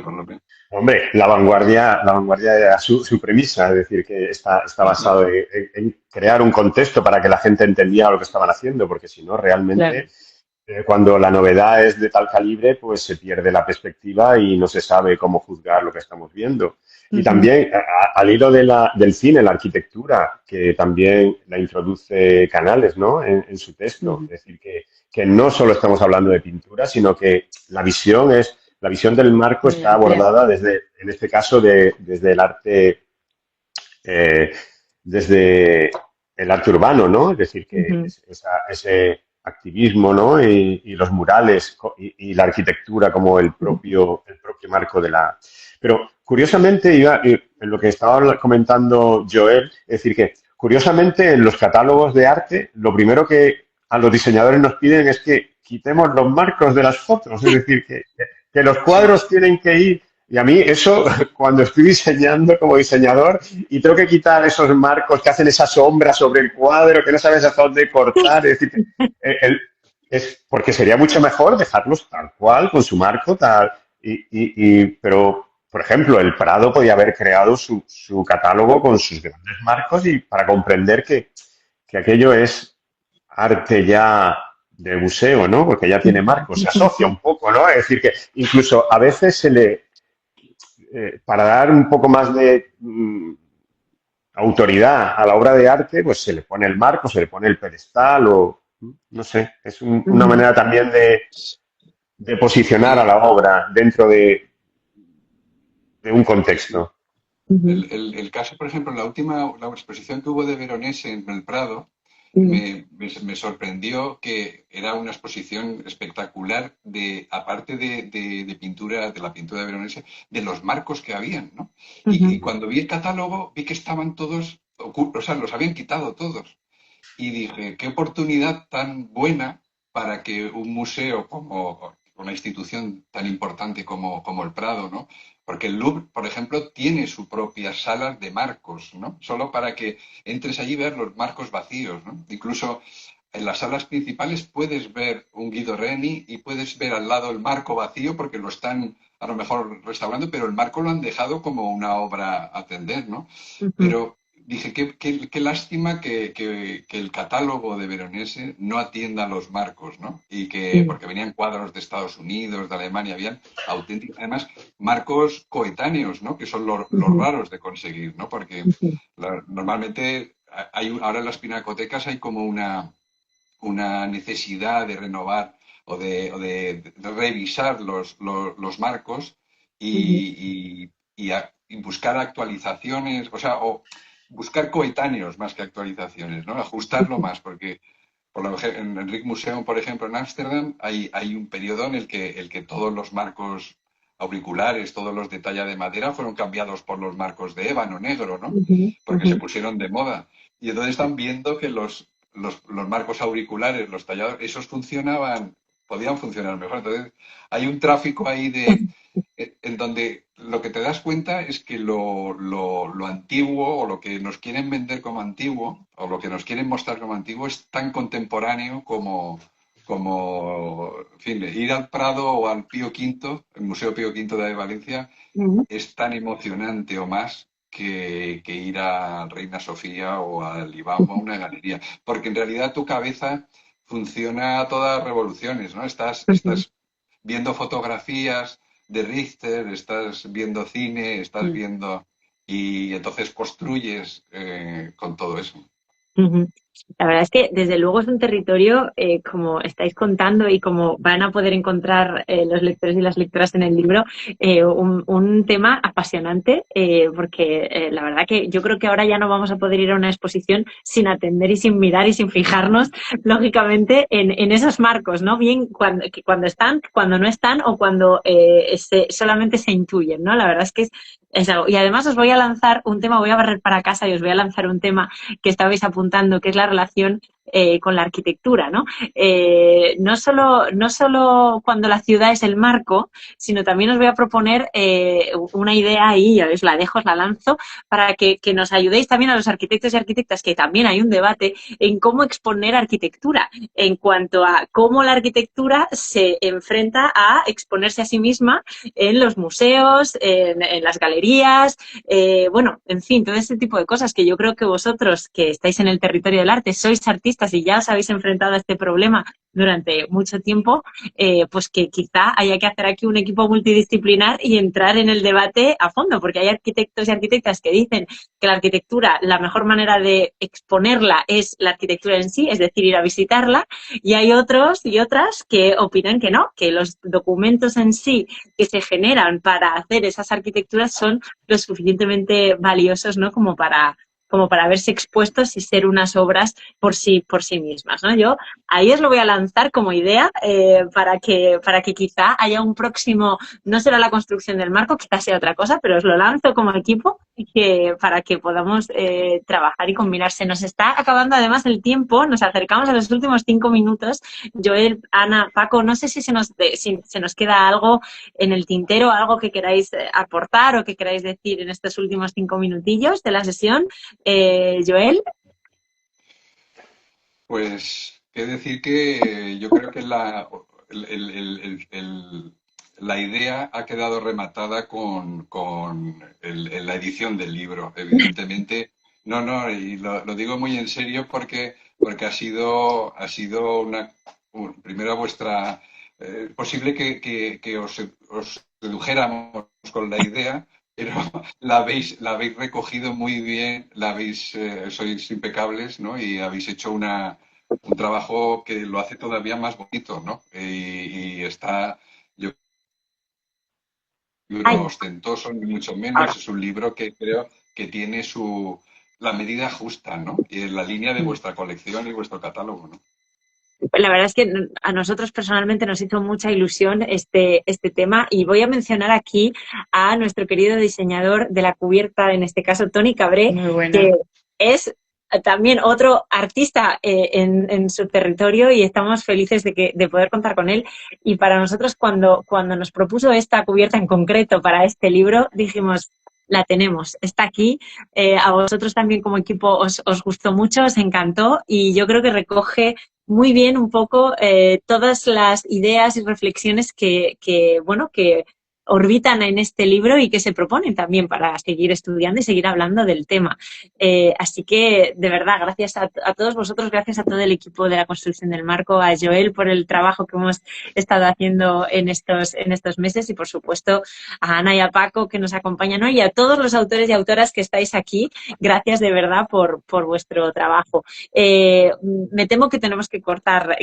por lo menos. Hombre, la vanguardia era su premisa, es decir, que está basado en crear un contexto para que la gente entendiera lo que estaban haciendo, porque si no, realmente, Claro. cuando la novedad es de tal calibre, pues se pierde la perspectiva y no se sabe cómo juzgar lo que estamos viendo. Y Ujú. también, al hilo del cine, la arquitectura, que también la introduce Canales, ¿no? En su texto. Ujú. Es decir, que no solo estamos hablando de pintura, sino que la visión es la visión del marco está abordada desde, en este caso, desde el arte, eh, desde el arte urbano, ¿no? Es decir, que ese activismo, ¿no? Y los murales y la arquitectura como el propio marco de la... Pero curiosamente, en lo que estaba comentando Joel, es decir, que curiosamente en los catálogos de arte, lo primero que a los diseñadores nos piden es que quitemos los marcos de las fotos, es decir, que los cuadros tienen que ir. Y a mí eso, cuando estoy diseñando como diseñador y tengo que quitar esos marcos que hacen esa sombra sobre el cuadro, que no sabes hasta dónde cortar, es decir, es porque sería mucho mejor dejarlos tal cual, con su marco, tal. Pero, por ejemplo, el Prado podía haber creado su catálogo con sus grandes marcos y para comprender que aquello es arte ya de museo, ¿no? Porque ya tiene marcos, se asocia un poco, ¿no? Es decir, que incluso a veces para dar un poco más de autoridad a la obra de arte, pues se le pone el marco, se le pone el pedestal o, no sé, es una manera también de posicionar a Sí, la obra dentro de un contexto. el caso, por ejemplo, la exposición que hubo de Veronese en el Prado, me sorprendió que era una exposición espectacular aparte de pintura, de la pintura de Veronese, de los marcos que habían, ¿no? Y cuando vi el catálogo, vi que estaban todos, o sea, los habían quitado todos. Y dije, qué oportunidad tan buena para que un museo como una institución tan importante como el Prado, ¿no? Porque el Louvre, por ejemplo, tiene su propia sala de marcos, ¿no? Solo para que entres allí y veas los marcos vacíos, ¿no? Incluso en las salas principales puedes ver un Guido Reni y puedes ver al lado el marco vacío porque lo están a lo mejor restaurando, pero el marco lo han dejado como una obra a atender, ¿no? Pero dije, qué lástima que el catálogo de Veronese no atienda a los marcos, ¿no? Porque venían cuadros de Estados Unidos, de Alemania, habían auténticos, además, marcos coetáneos, ¿no? Que son los raros de conseguir, ¿no? Porque normalmente ahora en las pinacotecas hay como una necesidad de renovar o de revisar los marcos y buscar actualizaciones, o sea, o buscar coetáneos más que actualizaciones, ¿no? Ajustarlo más, porque en el Rijksmuseum, por ejemplo, en Ámsterdam, hay un periodo en el que todos los marcos auriculares, todos los de talla de madera fueron cambiados por los marcos de ébano negro, ¿no? Porque se pusieron de moda. Y entonces están viendo que los marcos auriculares, los tallados, esos podían funcionar mejor. Entonces, hay un tráfico ahí en donde lo que te das cuenta es que lo antiguo o lo que nos quieren vender como antiguo o lo que nos quieren mostrar como antiguo es tan contemporáneo en fin, ir al Prado o al Pío V, el Museo Pío V de Valencia, es tan emocionante o más que ir a Reina Sofía o al IBAM o a una galería. Porque en realidad tu cabeza funciona a todas revoluciones, ¿no? Estás viendo fotografías de Richter, estás viendo cine, estás viendo... Y entonces construyes con todo eso. La verdad es que desde luego es un territorio, como estáis contando y como van a poder encontrar los lectores y las lectoras en el libro, un tema apasionante, porque la verdad que yo creo que ahora ya no vamos a poder ir a una exposición sin atender y sin mirar y sin fijarnos, lógicamente, en esos marcos, ¿no? Bien cuando están, cuando no están o cuando solamente se intuyen, ¿no? La verdad es que es algo. Y además os voy a lanzar un tema, voy a barrer para casa y os voy a lanzar un tema que estabais apuntando, que es la relación con la arquitectura, ¿no? No solo cuando la ciudad es el marco, sino también os voy a proponer una idea ahí, os la dejo, os la lanzo, para que nos ayudéis también a los arquitectos y arquitectas, que también hay un debate en cómo exponer arquitectura, en cuanto a cómo la arquitectura se enfrenta a exponerse a sí misma en los museos, en las galerías, bueno, en fin, todo ese tipo de cosas que yo creo que vosotros, que estáis en el territorio del arte, sois artistas artistas y ya os habéis enfrentado a este problema durante mucho tiempo, pues que quizá haya que hacer aquí un equipo multidisciplinar y entrar en el debate a fondo, porque hay arquitectos y arquitectas que dicen que la arquitectura, la mejor manera de exponerla es la arquitectura en sí, es decir, ir a visitarla, y hay otros y otras que opinan que no, que los documentos en sí que se generan para hacer esas arquitecturas son lo suficientemente valiosos, ¿no? Como para verse expuestos y ser unas obras por sí mismas, ¿no? Yo ahí os lo voy a lanzar como idea para que quizá haya un próximo, no será la construcción del marco, quizás sea otra cosa, pero os lo lanzo como equipo para que podamos trabajar y combinar. Se nos está acabando además el tiempo, nos acercamos a los últimos 5 minutos. Joel, Ana, Paco, no sé si se nos queda algo en el tintero, algo que queráis aportar o que queráis decir en estos últimos 5 minutillos de la sesión. Joel. Pues, qué decir que yo creo que la idea ha quedado rematada con la edición del libro, evidentemente. No, no, y lo digo muy en serio porque ha sido primero vuestra... posible que os sedujéramos con la idea, pero la habéis recogido muy bien, sois impecables, ¿no? Y habéis hecho un trabajo que lo hace todavía más bonito, ¿no? Y está, yo un Ay, libro ostentoso, ni mucho menos, es un libro que creo que tiene la medida justa, ¿no? Y en la línea de vuestra colección y vuestro catálogo, ¿no? la verdad es que a nosotros personalmente nos hizo mucha ilusión este tema y voy a mencionar aquí a nuestro querido diseñador de la cubierta, en este caso Tony Cabré, Muy buena. que es también otro artista en su territorio y estamos felices de poder contar con él. Y para nosotros cuando nos propuso esta cubierta en concreto para este libro, dijimos, la tenemos, está aquí. A vosotros también como equipo os gustó mucho, os encantó y yo creo que recoge muy bien un poco todas las ideas y reflexiones que orbitan en este libro y que se proponen también para seguir estudiando y seguir hablando del tema. Así que, de verdad, gracias a todos vosotros, gracias a todo el equipo de la construcción del marco, a Joel por el trabajo que hemos estado haciendo en estos meses y, por supuesto, a Ana y a Paco que nos acompañan hoy y a todos los autores y autoras que estáis aquí. Gracias de verdad por vuestro trabajo. Me temo que tenemos que cortar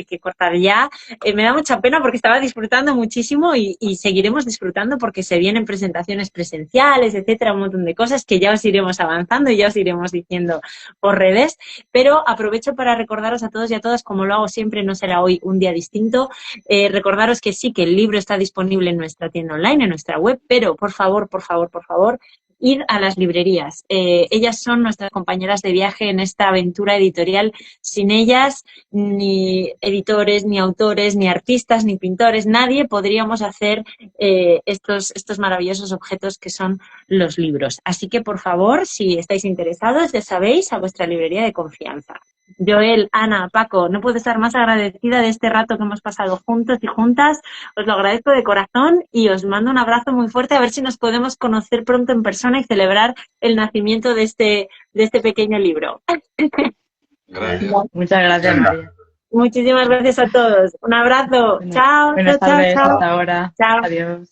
ya. Me da mucha pena porque estaba disfrutando muchísimo y seguiremos disfrutando porque se vienen presentaciones presenciales, etcétera, un montón de cosas que ya os iremos avanzando y ya os iremos diciendo por redes, pero aprovecho para recordaros a todos y a todas, como lo hago siempre, no será hoy un día distinto, recordaros que sí, que el libro está disponible en nuestra tienda online, en nuestra web, pero por favor, ir a las librerías. Ellas son nuestras compañeras de viaje en esta aventura editorial. Sin ellas, ni editores, ni autores, ni artistas, ni pintores, nadie podríamos hacer estos maravillosos objetos que son los libros. Así que, por favor, si estáis interesados, ya sabéis, a vuestra librería de confianza. Joel, Ana, Paco, no puedo estar más agradecida de este rato que hemos pasado juntos y juntas. Os lo agradezco de corazón y os mando un abrazo muy fuerte. A ver si nos podemos conocer pronto en persona y celebrar el nacimiento de este pequeño libro. Gracias. Muchas gracias, María. Muchísimas gracias a todos. Un abrazo. Chao, Buenas chao, tardes, chao. hasta ahora. Chao. Adiós.